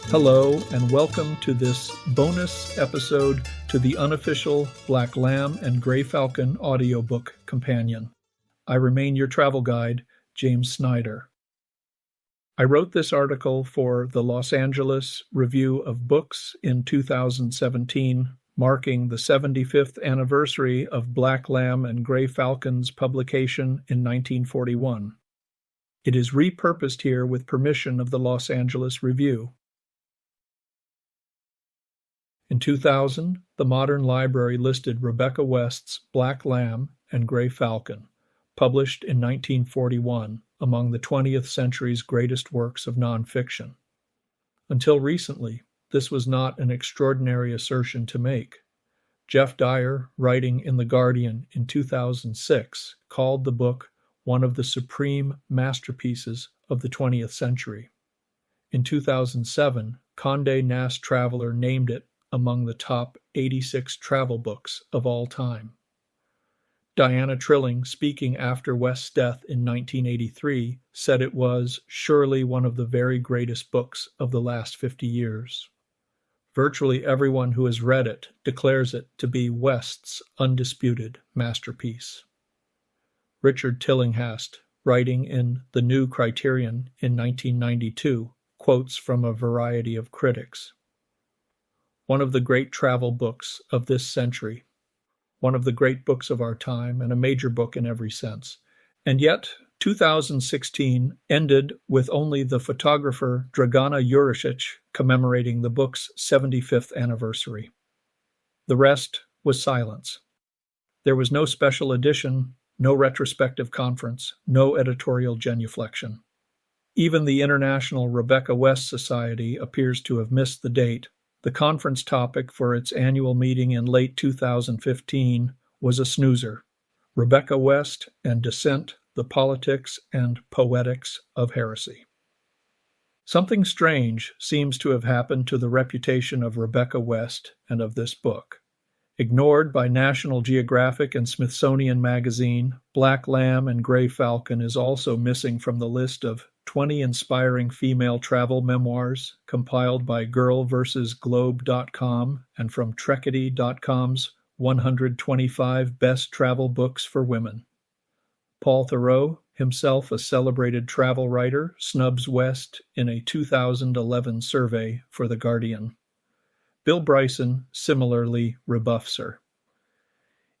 Hello, and welcome to this bonus episode to the unofficial Black Lamb and Grey Falcon audiobook companion. I remain your travel guide, James Snyder. I wrote this article for the Los Angeles Review of Books in 2017, marking the 75th anniversary of Black Lamb and Grey Falcon's publication in 1941. It is repurposed here with permission of the Los Angeles Review. In 2000, the Modern Library listed Rebecca West's Black Lamb and Grey Falcon, published in 1941, among the 20th century's greatest works of nonfiction. Until recently, this was not an extraordinary assertion to make. Jeff Dyer, writing in The Guardian in 2006, called the book one of the supreme masterpieces of the 20th century. In 2007, Condé Nast Traveler named it among the top 86 travel books of all time. Diana Trilling, speaking after West's death in 1983, said it was surely one of the very greatest books of the last 50 years. Virtually everyone who has read it declares it to be West's undisputed masterpiece. Richard Tillinghast, writing in The New Criterion in 1992, quotes from a variety of critics. One of the great travel books of this century, one of the great books of our time, and a major book in every sense. And yet, 2016 ended with only the photographer Dragana Jurisic commemorating the book's 75th anniversary. The rest was silence. There was no special edition, no retrospective conference, no editorial genuflection. Even the International Rebecca West Society appears to have missed the date. The conference topic for its annual meeting in late 2015 was a snoozer, Rebecca West and Dissent, the Politics and Poetics of Heresy. Something strange seems to have happened to the reputation of Rebecca West and of this book. Ignored by National Geographic and Smithsonian Magazine, Black Lamb and Grey Falcon is also missing from the list of 20 inspiring female travel memoirs compiled by girlversusglobe.com and from Trekkity.com's 125 Best Travel Books for Women. Paul Theroux, himself a celebrated travel writer, snubs West in a 2011 survey for The Guardian. Bill Bryson similarly rebuffs her.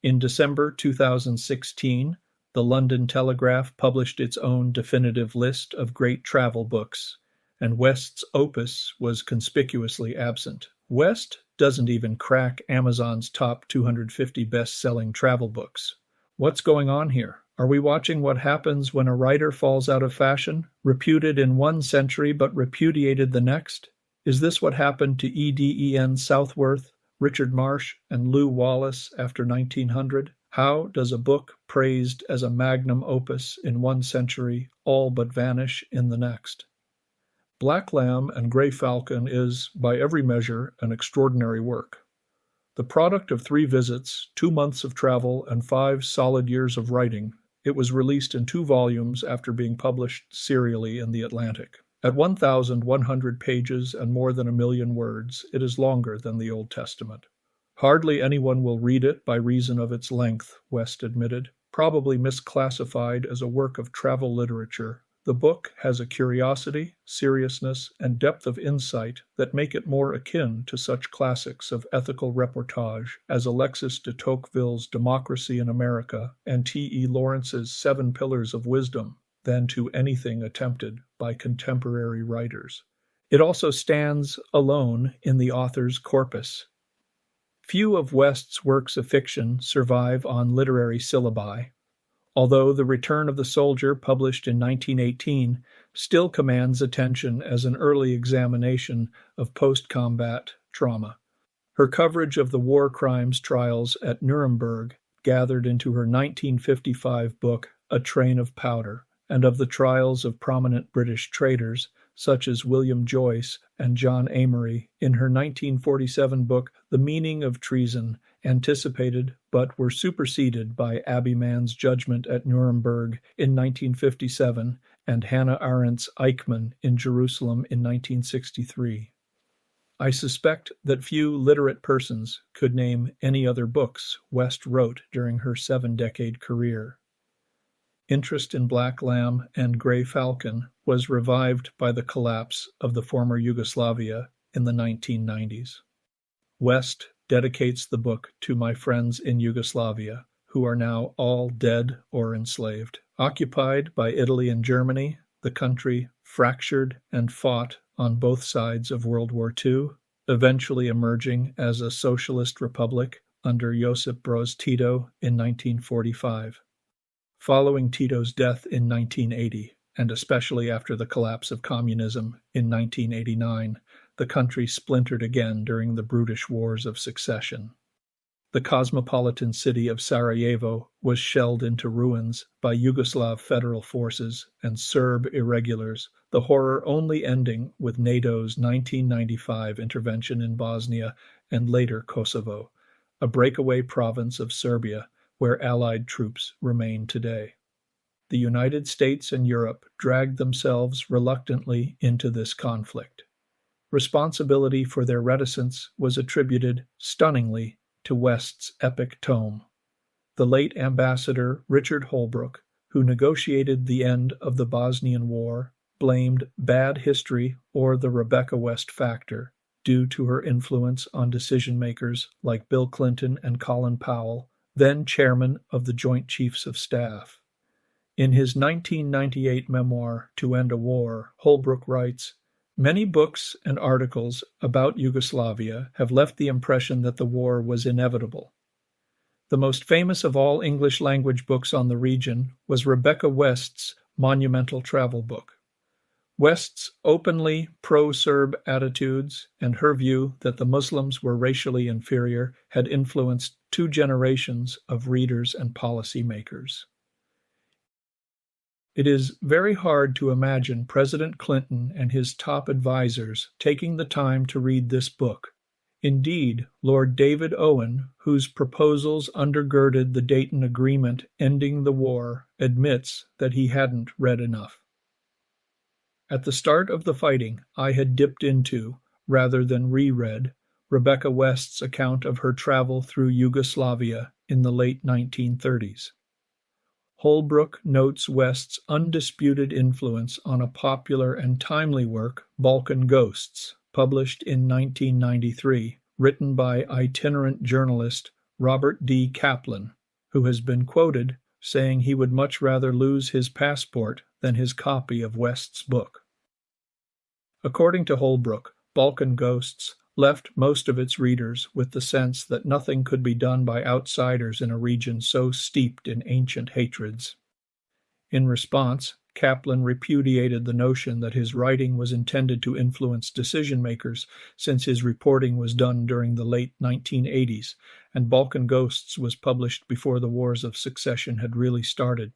In December 2016, the London Telegraph published its own definitive list of great travel books, and West's opus was conspicuously absent. West doesn't even crack Amazon's top 250 best-selling travel books. What's going on here? Are we watching what happens when a writer falls out of fashion, reputed in one century but repudiated the next? Is this what happened to E.D.E.N. Southworth, Richard Marsh, and Lew Wallace after 1900? How does a book praised as a magnum opus in one century all but vanish in the next? Black Lamb and Grey Falcon is, by every measure, an extraordinary work. The product of 3 visits, 2 months of travel, and 5 solid years of writing, it was released in 2 volumes after being published serially in The Atlantic. At 1,100 pages and more than 1 million words, it is longer than the Old Testament. Hardly anyone will read it by reason of its length, West admitted. Probably misclassified as a work of travel literature, the book has a curiosity, seriousness, and depth of insight that make it more akin to such classics of ethical reportage as Alexis de Tocqueville's Democracy in America and T.E. Lawrence's 7 Pillars of Wisdom than to anything attempted by contemporary writers. It also stands alone in the author's corpus. Few of West's works of fiction survive on literary syllabi, although The Return of the Soldier, published in 1918, still commands attention as an early examination of post-combat trauma. Her coverage of the war crimes trials at Nuremberg gathered into her 1955 book A Train of Powder, and of the trials of prominent British traitors, such as William Joyce and John Amory, in her 1947 book The Meaning of Treason, anticipated but were superseded by Abbie Mann's judgment at Nuremberg in 1957 and Hannah Arendt's Eichmann in Jerusalem in 1963. I suspect that few literate persons could name any other books West wrote during her 7-decade career. Interest in Black Lamb and Grey Falcon was revived by the collapse of the former Yugoslavia in the 1990s. West dedicates the book to my friends in Yugoslavia, who are now all dead or enslaved. Occupied by Italy and Germany, the country fractured and fought on both sides of World War II, eventually emerging as a socialist republic under Josip Broz Tito in 1945. Following Tito's death in 1980, and especially after the collapse of communism in 1989, the country splintered again during the brutish wars of succession. The cosmopolitan city of Sarajevo was shelled into ruins by Yugoslav federal forces and Serb irregulars, the horror only ending with NATO's 1995 intervention in Bosnia and later Kosovo, a breakaway province of Serbia where Allied troops remain today. The United States and Europe dragged themselves reluctantly into this conflict. Responsibility for their reticence was attributed, stunningly, to West's epic tome. The late Ambassador Richard Holbrooke, who negotiated the end of the Bosnian War, blamed bad history or the Rebecca West factor due to her influence on decision-makers like Bill Clinton and Colin Powell, then chairman of the Joint Chiefs of Staff. In his 1998 memoir, To End a War, Holbrooke writes, "Many books and articles about Yugoslavia have left the impression that the war was inevitable. The most famous of all English-language books on the region was Rebecca West's monumental travel book. West's openly pro-Serb attitudes and her view that the Muslims were racially inferior had influenced 2 generations of readers and policymakers. It is very hard to imagine President Clinton and his top advisors taking the time to read this book. Indeed, Lord David Owen, whose proposals undergirded the Dayton Agreement ending the war, admits that he hadn't read enough. At the start of the fighting, I had dipped into, rather than reread, Rebecca West's account of her travel through Yugoslavia in the late 1930s. Holbrooke notes West's undisputed influence on a popular and timely work, Balkan Ghosts, published in 1993, written by itinerant journalist Robert D. Kaplan, who has been quoted saying he would much rather lose his passport than his copy of West's book. According to Holbrooke, Balkan Ghosts left most of its readers with the sense that nothing could be done by outsiders in a region so steeped in ancient hatreds. In response, Kaplan repudiated the notion that his writing was intended to influence decision-makers, since his reporting was done during the late 1980s, and Balkan Ghosts was published before the Wars of Succession had really started.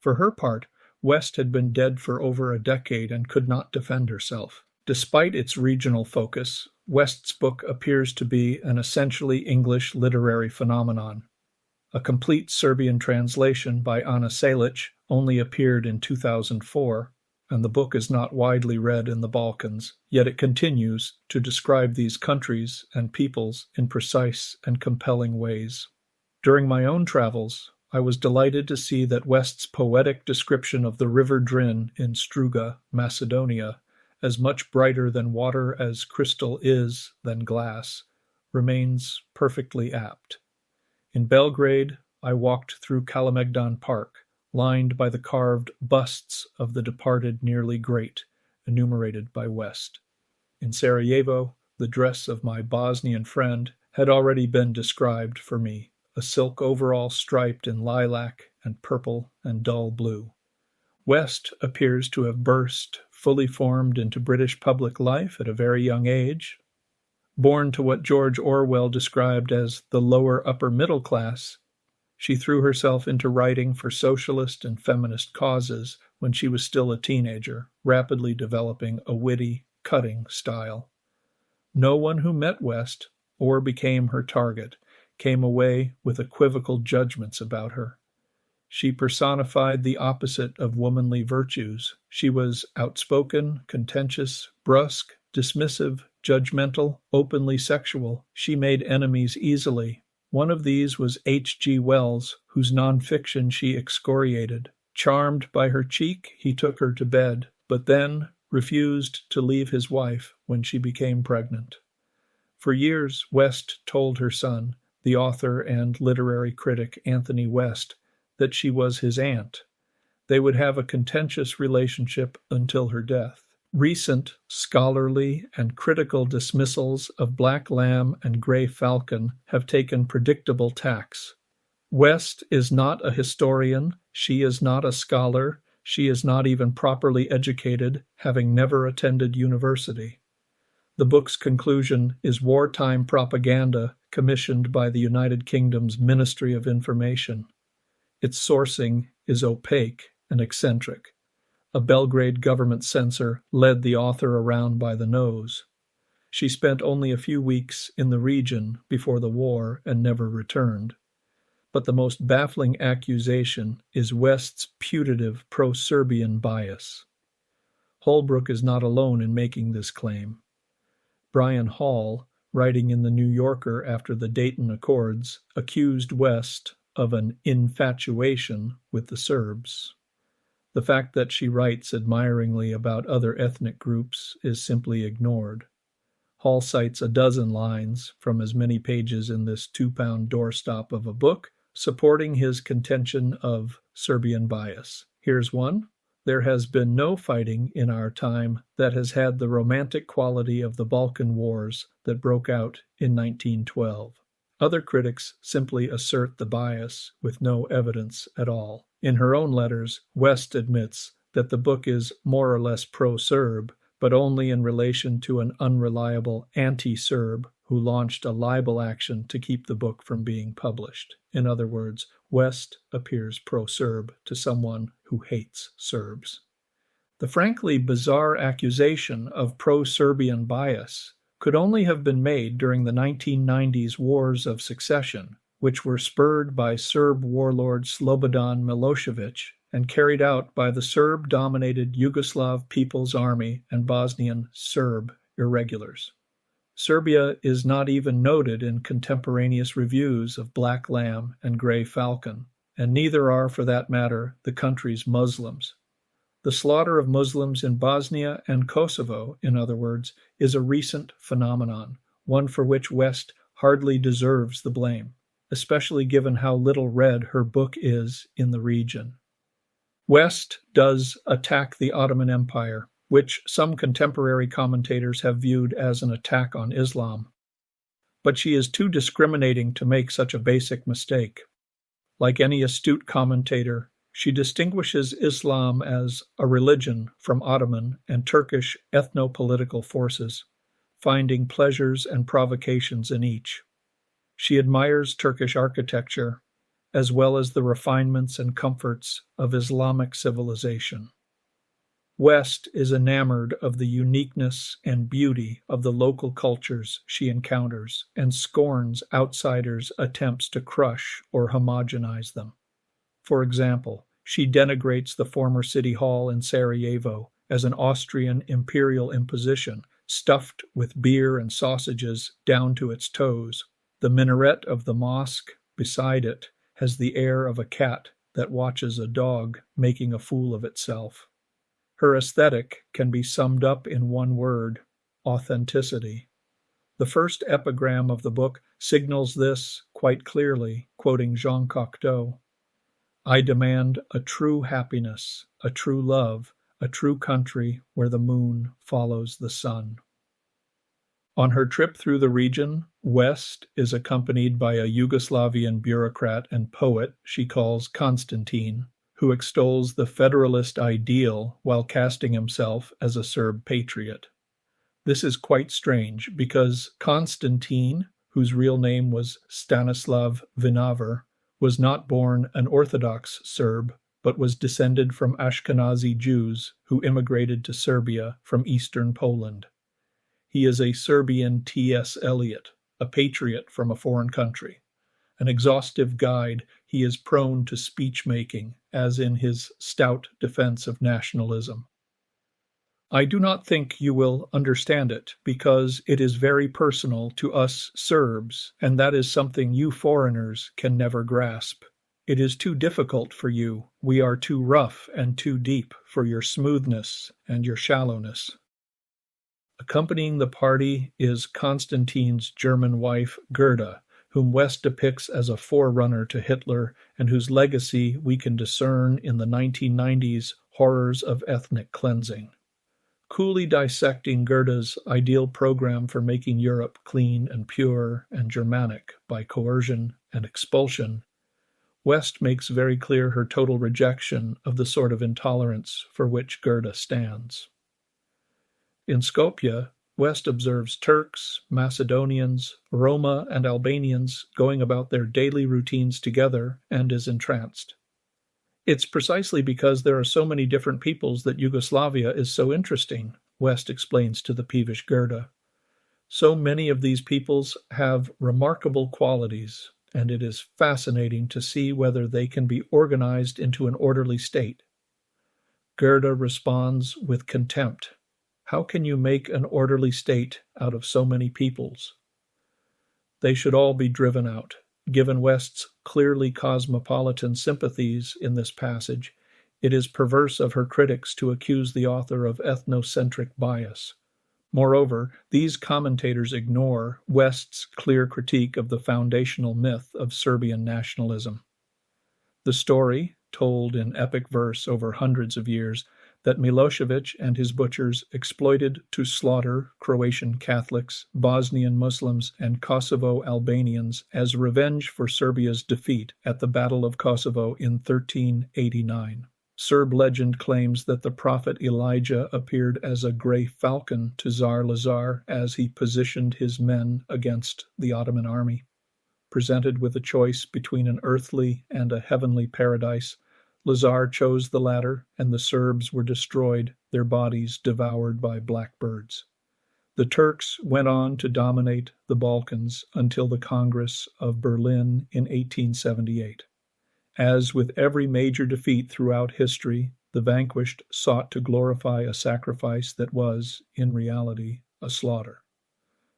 For her part, West had been dead for over a decade and could not defend herself. Despite its regional focus, West's book appears to be an essentially English literary phenomenon. A complete Serbian translation by Ana Salic only appeared in 2004, and the book is not widely read in the Balkans, yet it continues to describe these countries and peoples in precise and compelling ways. During my own travels, I was delighted to see that West's poetic description of the River Drin in Struga, Macedonia, as much brighter than water as crystal is than glass, remains perfectly apt. In Belgrade, I walked through Kalemegdan Park, lined by the carved busts of the departed nearly great, enumerated by West. In Sarajevo, the dress of my Bosnian friend had already been described for me, a silk overall striped in lilac and purple and dull blue. West appears to have burst, fully formed, into British public life at a very young age. Born to what George Orwell described as the lower upper middle class, she threw herself into writing for socialist and feminist causes when she was still a teenager, rapidly developing a witty, cutting style. No one who met West, or became her target, came away with equivocal judgments about her. She personified the opposite of womanly virtues. She was outspoken, contentious, brusque, dismissive, Judgmental, openly sexual, she made enemies easily. One of these was H. G. Wells, whose nonfiction she excoriated. Charmed by her cheek, he took her to bed, but then refused to leave his wife when she became pregnant. For years, West told her son, the author and literary critic Anthony West, that she was his aunt. They would have a contentious relationship until her death. Recent scholarly and critical dismissals of Black Lamb and Grey Falcon have taken predictable tacks. West is not a historian, she is not a scholar, she is not even properly educated, having never attended university. The book's conclusion is wartime propaganda commissioned by the United Kingdom's Ministry of Information. Its sourcing is opaque and eccentric. A Belgrade government censor led the author around by the nose. She spent only a few weeks in the region before the war and never returned. But the most baffling accusation is West's putative pro-Serbian bias. Holbrook is not alone in making this claim. Brian Hall, writing in The New Yorker after the Dayton Accords, accused West of an infatuation with the Serbs. The fact that she writes admiringly about other ethnic groups is simply ignored. Hall cites a dozen lines from as many pages in this 2-pound doorstop of a book supporting his contention of Serbian bias. Here's one. There has been no fighting in our time that has had the romantic quality of the Balkan Wars that broke out in 1912. Other critics simply assert the bias with no evidence at all. In her own letters, West admits that the book is more or less pro-Serb, but only in relation to an unreliable anti-Serb who launched a libel action to keep the book from being published. In other words, West appears pro-Serb to someone who hates Serbs. The frankly bizarre accusation of pro-Serbian bias could only have been made during the 1990s Wars of Succession, which were spurred by Serb warlord Slobodan Milosevic and carried out by the Serb-dominated Yugoslav People's Army and Bosnian Serb irregulars. Serbia is not even noted in contemporaneous reviews of Black Lamb and Grey Falcon, and neither are, for that matter, the country's Muslims. The slaughter of Muslims in Bosnia and Kosovo, in other words, is a recent phenomenon, one for which West hardly deserves the blame, especially given how little read her book is in the region. West does attack the Ottoman Empire, which some contemporary commentators have viewed as an attack on Islam. But she is too discriminating to make such a basic mistake. Like any astute commentator, she distinguishes Islam as a religion from Ottoman and Turkish ethno-political forces, finding pleasures and provocations in each. She admires Turkish architecture, as well as the refinements and comforts of Islamic civilization. West is enamored of the uniqueness and beauty of the local cultures she encounters and scorns outsiders' attempts to crush or homogenize them. For example, she denigrates the former city hall in Sarajevo as an Austrian imperial imposition, stuffed with beer and sausages down to its toes. The minaret of the mosque beside it has the air of a cat that watches a dog making a fool of itself. Her aesthetic can be summed up in one word: authenticity. The first epigram of the book signals this quite clearly, quoting Jean Cocteau. I demand a true happiness, a true love, a true country where the moon follows the sun. On her trip through the region, West is accompanied by a Yugoslavian bureaucrat and poet she calls Constantine, who extols the federalist ideal while casting himself as a Serb patriot. This is quite strange because Constantine, whose real name was Stanislav Vinaver, was not born an Orthodox Serb, but was descended from Ashkenazi Jews who immigrated to Serbia from eastern Poland. He is a Serbian T.S. Eliot, a patriot from a foreign country. An exhaustive guide, he is prone to speech-making, as in his stout defense of nationalism. I do not think you will understand it, because it is very personal to us Serbs, and that is something you foreigners can never grasp. It is too difficult for you. We are too rough and too deep for your smoothness and your shallowness. Accompanying the party is Constantine's German wife, Gerda, whom West depicts as a forerunner to Hitler and whose legacy we can discern in the 1990s horrors of ethnic cleansing. Coolly dissecting Gerda's ideal program for making Europe clean and pure and Germanic by coercion and expulsion, West makes very clear her total rejection of the sort of intolerance for which Gerda stands. In Skopje, West observes Turks, Macedonians, Roma, and Albanians going about their daily routines together and is entranced. It's precisely because there are so many different peoples that Yugoslavia is so interesting, West explains to the peevish Gerda. So many of these peoples have remarkable qualities, and it is fascinating to see whether they can be organized into an orderly state. Gerda responds with contempt. How can you make an orderly state out of so many peoples? They should all be driven out. Given West's clearly cosmopolitan sympathies in this passage, it is perverse of her critics to accuse the author of ethnocentric bias. Moreover, these commentators ignore West's clear critique of the foundational myth of Serbian nationalism. The story, told in epic verse over hundreds of years, that Milosevic and his butchers exploited to slaughter Croatian Catholics, Bosnian Muslims, and Kosovo Albanians as revenge for Serbia's defeat at the Battle of Kosovo in 1389. Serb legend claims that the prophet Elijah appeared as a gray falcon to Tsar Lazar as he positioned his men against the Ottoman army. Presented with a choice between an earthly and a heavenly paradise, Lazar chose the latter, and the Serbs were destroyed, their bodies devoured by blackbirds. The Turks went on to dominate the Balkans until the Congress of Berlin in 1878. As with every major defeat throughout history, the vanquished sought to glorify a sacrifice that was, in reality, a slaughter.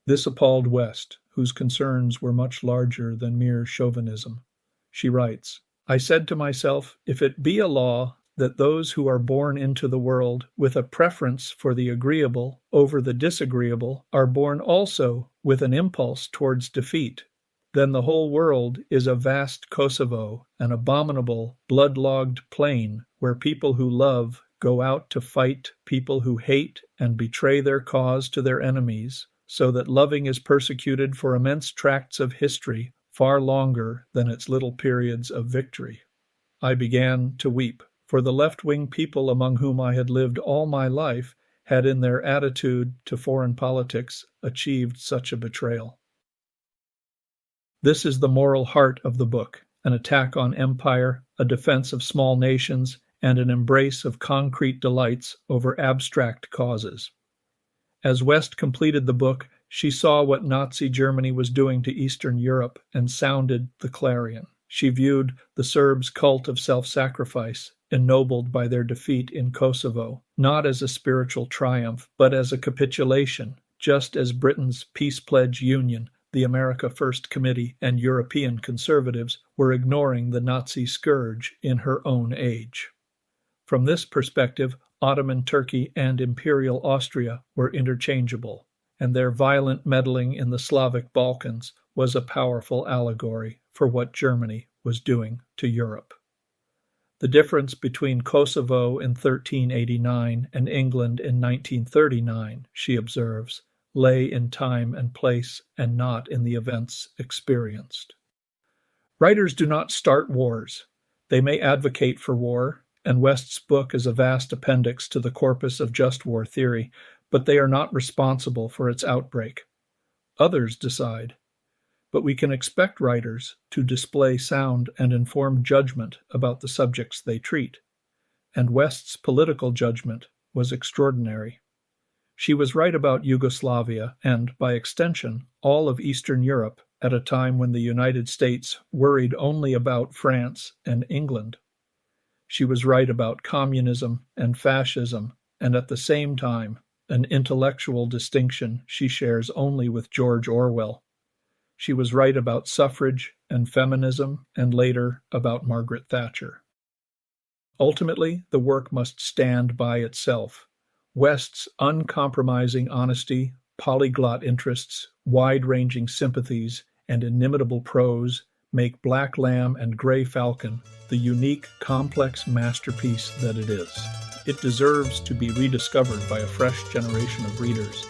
This appalled West, whose concerns were much larger than mere chauvinism. She writes, I said to myself, if it be a law that those who are born into the world with a preference for the agreeable over the disagreeable are born also with an impulse towards defeat, then the whole world is a vast Kosovo, an abominable, blood-logged plain where people who love go out to fight people who hate and betray their cause to their enemies, so that loving is persecuted for immense tracts of history far longer than its little periods of victory. I began to weep, for the left-wing people among whom I had lived all my life had in their attitude to foreign politics achieved such a betrayal. This is the moral heart of the book, an attack on empire, a defense of small nations, and an embrace of concrete delights over abstract causes. As West completed the book, she saw what Nazi Germany was doing to Eastern Europe and sounded the clarion. She viewed the Serbs' cult of self-sacrifice, ennobled by their defeat in Kosovo, not as a spiritual triumph, but as a capitulation, just as Britain's Peace Pledge Union, the America First Committee, and European conservatives were ignoring the Nazi scourge in her own age. From this perspective, Ottoman Turkey and Imperial Austria were interchangeable, and their violent meddling in the Slavic Balkans was a powerful allegory for what Germany was doing to Europe. The difference between Kosovo in 1389 and England in 1939, she observes, lay in time and place and not in the events experienced. Writers do not start wars. They may advocate for war, and West's book is a vast appendix to the corpus of just war theory, but they are not responsible for its outbreak. Others decide. But we can expect writers to display sound and informed judgment about the subjects they treat, and West's political judgment was extraordinary. She was right about Yugoslavia and, by extension, all of Eastern Europe at a time when the United States worried only about France and England. She was right about communism and fascism and at the same time, an intellectual distinction she shares only with George Orwell. She was right about suffrage and feminism, and later about Margaret Thatcher. Ultimately, the work must stand by itself. West's uncompromising honesty, polyglot interests, wide-ranging sympathies, and inimitable prose make Black Lamb and Grey Falcon the unique, complex masterpiece that it is. It deserves to be rediscovered by a fresh generation of readers.